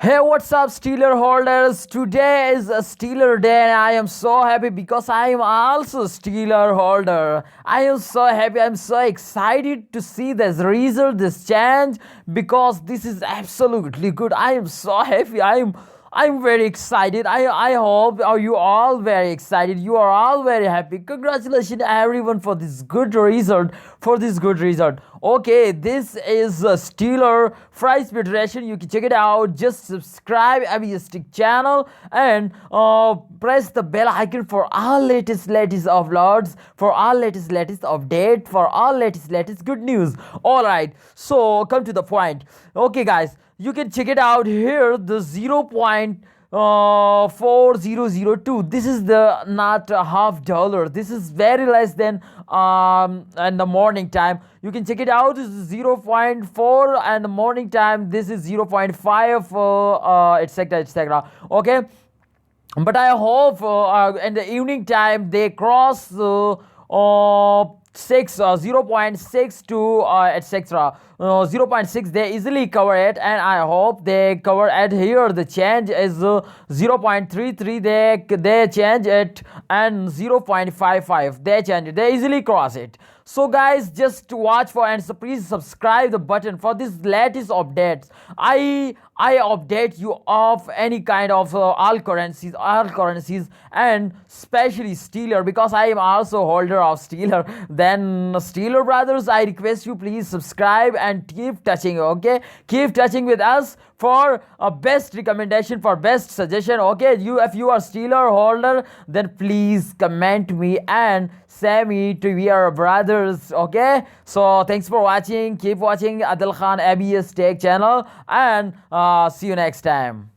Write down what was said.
Hey, what's up, Steeler holders? Today is a Steeler day, and I am so happy because I am also Steeler holder. I am so happy. I'm so excited to see this result, this change, because this is absolutely good. I am so happy. I'm very excited. I hope are you all very excited. You are all very happy. Congratulations everyone for this good result. For this good result. Okay, this is a Steeler Price Federation. You can check it out. Just subscribe Aviastic channel and press the bell icon for all latest uploads, for all latest update, for all latest good news. All right, so come to the point. Okay, guys, you can check it out here. The 0.4002, this is the not a half dollar, this is very less than in the morning time. You can check it out. This is 0.4, and the morning time this is 0.5, etc. Okay, but I hope in the evening time they cross 0.6 to etc. 0.6 they easily cover it, and I hope they cover it here. The change is 0.33, they change it, and 0.55 they change it, they easily cross it. So guys, just watch for, and so please subscribe the button for this latest updates. I update you of any kind of all currencies, and especially Steeler, because I am also holder of Steeler. Then Steeler brothers, I request you please subscribe and keep touching. Okay, keep touching with us for a best recommendation, for best suggestion. Okay, if you are Steeler holder, then please comment me and say me to your brothers. Okay, so thanks for watching. Keep watching Adil Khan ABS Tech channel, and see you next time.